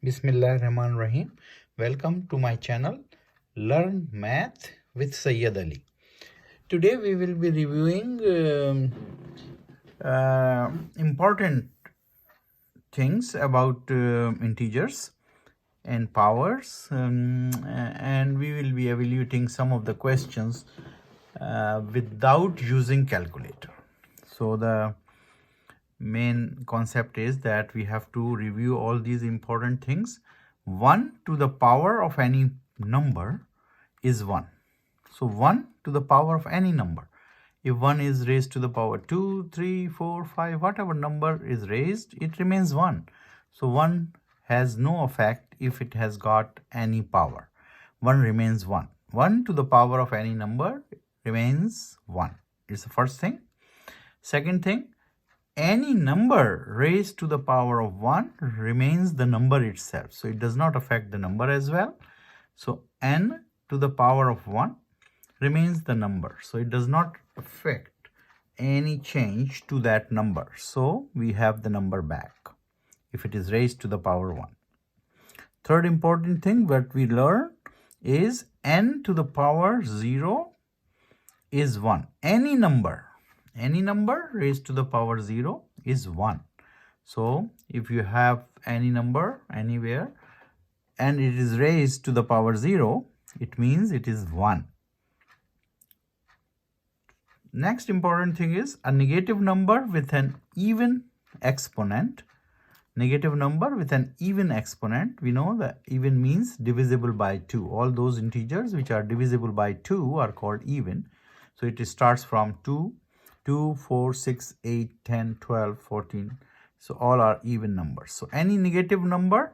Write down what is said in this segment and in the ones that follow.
Bismillahirrahmanirrahim. Welcome to my channel Learn Math with Syed Ali. Today we will be reviewing important things about integers and powers, and we will be evaluating some of the questions without using calculator. So the main concept is that we have to review all these important things. 1 to the power of any number is 1. So 1 to the power of any number. If 1 is raised to the power 2, 3, 4, 5, whatever number is raised, it remains 1. So 1 has no effect if it has got any power. 1 remains 1. 1 to the power of any number remains 1. It's the first thing. Second thing, any number raised to the power of 1 remains the number itself. So it does not affect the number as well. So n to the power of 1 remains the number. So it does not affect any change to that number. So we have the number back if it is raised to the power 1. Third important thing that we learn is n to the power 0 is 1. Any number raised to the power 0 is 1. So if you have any number anywhere and it is raised to the power 0, it means it is 1. Next important thing is a negative number with an even exponent. Negative number with an even exponent. We know that even means divisible by 2. All those integers which are divisible by 2 are called even. So it starts from 2, 4, 6, 8, 10, 12, 14. So all are even numbers. So any negative number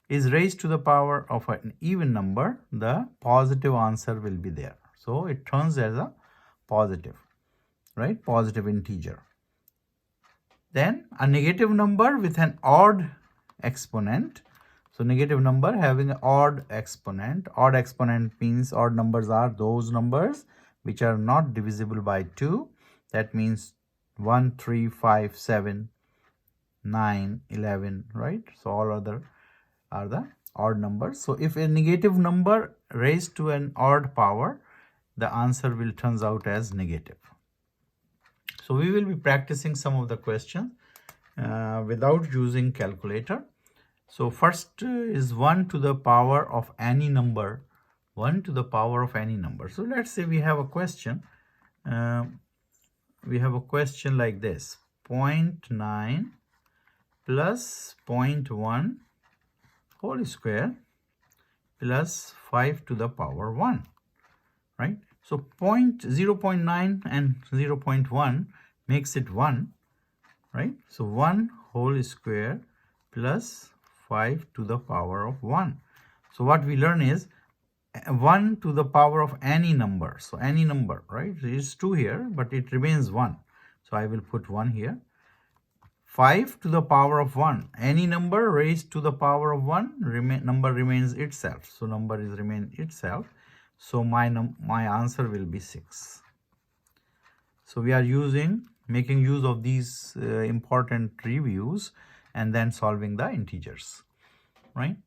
is raised to the power of an even number, the positive answer will be there. So it turns as a positive, right? Positive integer. Then a negative number with an odd exponent. So negative number having an odd exponent. Odd exponent means odd numbers are those numbers which are not divisible by 2. That means 1, 3, 5, 7, 9, 11, right? So all other are the odd numbers. So if a negative number raised to an odd power, the answer will turns out as negative. So we will be practicing some of the questions without using calculator. So first is 1 to the power of any number. 1 to the power of any number. So let's say we have a question. We have a question like this: 0.9 plus 0.1 whole square plus 5 to the power 1, right? So 0.9 and 0.1 makes it 1, right? So 1 whole square plus 5 to the power of 1. So what we learn is 1 to the power of any number. So any number, right? There is 2 here, but it remains 1. So I will put 1 here. 5 to the power of 1. Any number raised to the power of 1, number remains itself. So number is remain itself. So my answer will be 6. So we are making use of these important reviews and then solving the integers, right?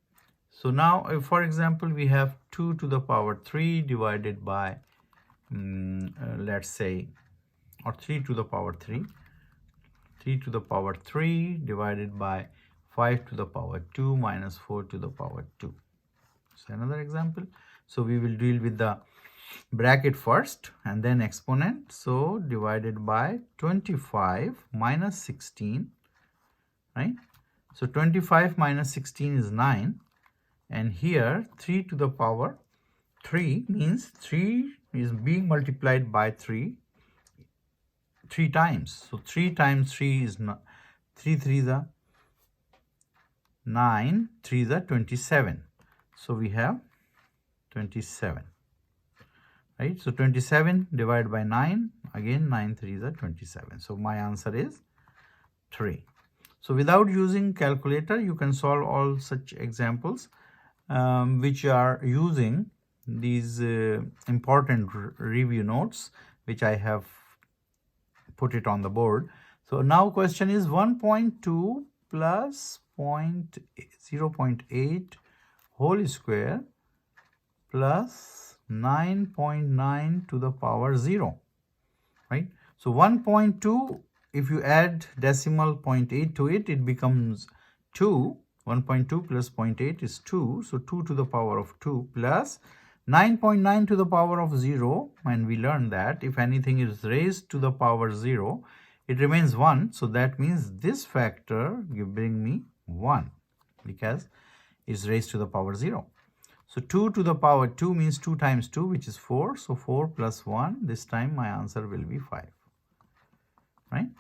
So now, if for example, we have 2 to the power 3 divided by, let's say, or 3 to the power 3. 3 to the power 3 divided by 5 to the power 2 minus 4 to the power 2. So another example. So we will deal with the bracket first and then exponent. So divided by 25 minus 16, right? So 25 minus 16 is 9. And here 3 to the power 3 means 3 is being multiplied by 3 times. So 3 times 3 is 3 3 is 9, 3 is 27. So we have 27, right? So 27 divided by 9, again 9 3 is 27. So my answer is 3. So without using calculator, you can solve all such examples which are using these important review notes, which I have put it on the board. So now question is 1.2 plus 0.8 whole square plus 9.9 to the power 0, right? So 1.2, if you add decimal 0.8 to it, it becomes 2. 1.2 plus 0.8 is 2. So 2 to the power of 2 plus 9.9 to the power of 0. And we learned that if anything is raised to the power 0, it remains 1. So that means this factor will bring me 1 because it's raised to the power 0. So 2 to the power 2 means 2 times 2, which is 4. So 4 plus 1, this time my answer will be 5, right?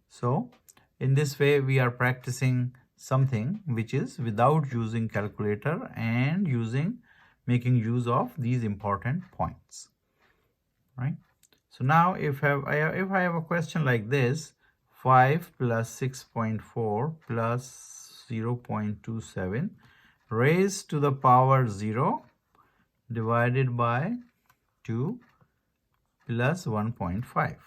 So in this way, we are practicing something which is without using calculator and making use of these important points, right? So now if I have a question like this, 5 plus 6.4 plus 0.27 raised to the power 0 divided by 2 plus 1.5.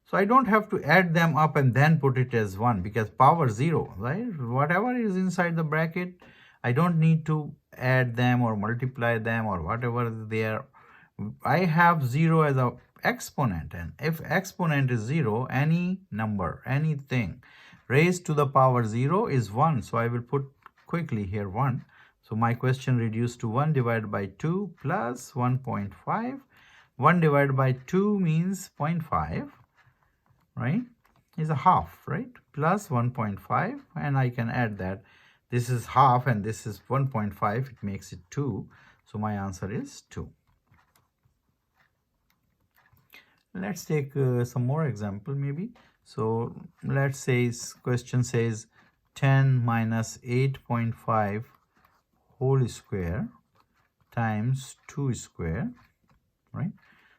So I don't have to add them up and then put it as 1 because power 0, right? Whatever is inside the bracket, I don't need to add them or multiply them or whatever they are. I have 0 as a exponent, and if exponent is 0, any number, anything raised to the power 0 is 1. So I will put quickly here 1. So my question reduced to 1 divided by 2 plus 1.5. 1 divided by 2 means 0.5, right? Is a half, right? Plus 1.5, and I can add that. This is half and this is 1.5. It makes it 2. So my answer is 2. Let's take some more example maybe. So let's say question says 10 minus 8.5 whole square times 2 square, right?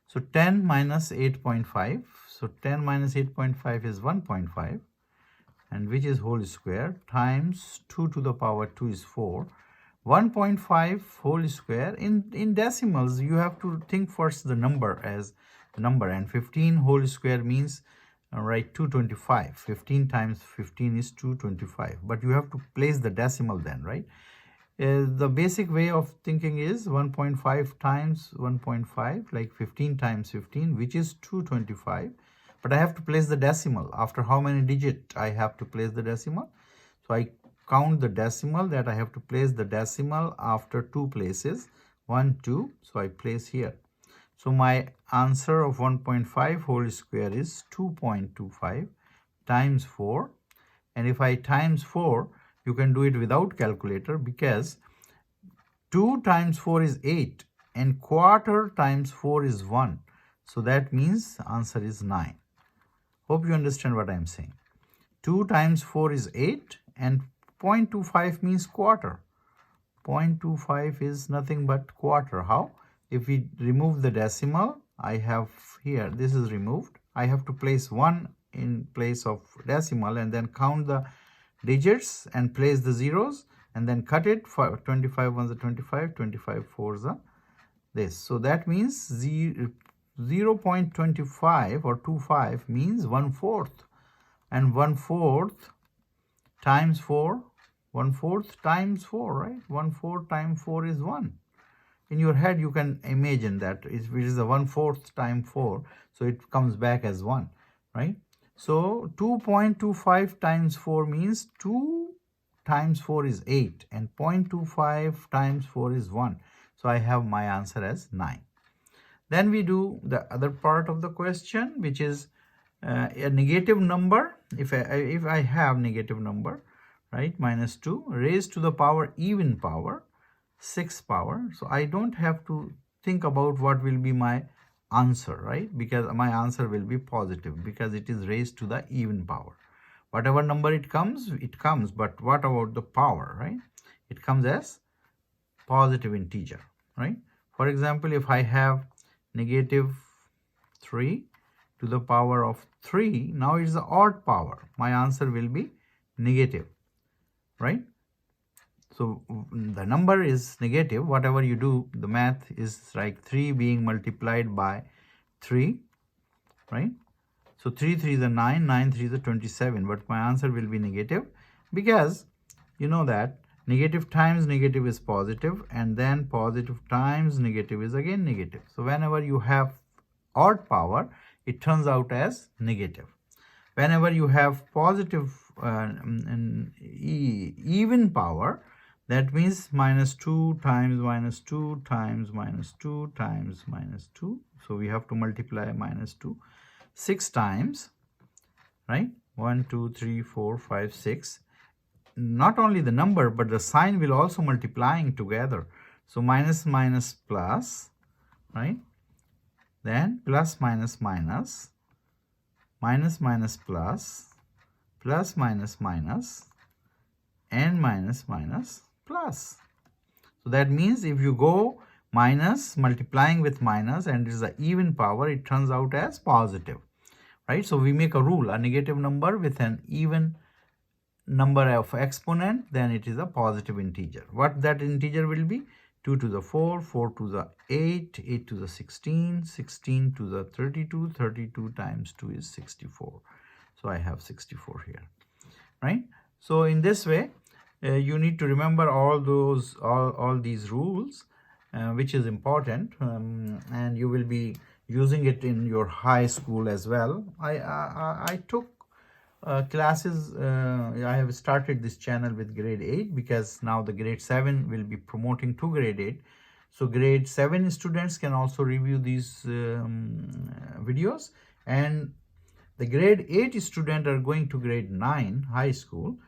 So 10 minus 8.5. So 10 minus 8.5 is 1.5, and which is whole square times 2 to the power 2 is 4. 1.5 whole square in decimals, you have to think first the number as the number, and 15 whole square means right 225. 15 times 15 is 225, but you have to place the decimal then, right? The basic way of thinking is 1.5 times 1.5, like 15 times 15, which is 225. But I have to place the decimal. After how many digits I have to place the decimal? So I count the decimal that I have to place the decimal after 2 places. 1, 2. So I place here. So my answer of 1.5 whole square is 2.25 times 4. And if I times 4, you can do it without calculator because 2 times 4 is 8 and quarter times 4 is 1. So that means answer is 9. Hope you understand what I am saying. 2 times 4 is 8 and 0.25 means quarter. 0.25 is nothing but quarter. How? If we remove the decimal, I have here, this is removed. I have to place 1 in place of decimal and then count the digits and place the zeros and then cut it. For 25 ones are 25, 25 fours are this. So that means 0.25 or 25 means 1/4, and 1/4 times 4, 1/4 times 4, right? 1/4 times 4 is 1. In your head, you can imagine that which is a 1/4 times 4, so it comes back as 1, right? So 2.25 times 4 means 2 times 4 is 8 and 0.25 times 4 is 1. So I have my answer as 9. Then we do the other part of the question, which is a negative number. If I have negative number, right, minus 2 raised to the power even power 6 power. So I don't have to think about what will be my answer, right? Because my answer will be positive because it is raised to the even power. Whatever number it comes, but what about the power, right? It comes as positive integer, right? For example, if I have negative 3 to the power of 3, now it's the odd power. My answer will be negative, right? So the number is negative. Whatever you do, the math is like 3 being multiplied by 3, right? So 3 3 is a 9, 9 3 is a 27, but my answer will be negative, because you know that negative times negative is positive, and then positive times negative is again negative. So whenever you have odd power, it turns out as negative. Whenever you have positive even power, that means minus 2 times minus 2 times minus 2 times minus 2. So we have to multiply minus 2 6 times, right? 1 2 3 4 5 6. Not only the number, but the sign will also multiplying together. So minus minus plus, right? Then plus minus minus, minus minus plus, plus minus minus, and minus minus plus. So that means if you go minus multiplying with minus and it is an even power, it turns out as positive, right? So we make a rule: a negative number with an even number of exponent, then it is a positive integer. What that integer will be? 2 to the 4, 4 to the 8, 8 to the 16, 16 to the 32, 32 times 2 is 64. So I have 64 here, right? So in this way, you need to remember all these rules, which is important, and you will be using it in your high school as well. I took classes. I have started this channel with grade 8, because now the grade 7 will be promoting to grade 8. So grade 7 students can also review these videos, and the grade 8 students are going to grade 9 high school,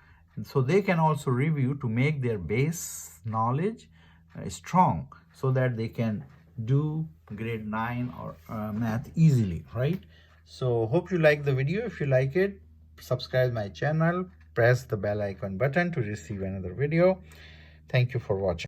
so they can also review to make their base knowledge strong, so that they can do grade 9 or math easily, right? So hope you like the video. If you like it, subscribe my channel, press the bell icon button to receive another video. Thank you for watching.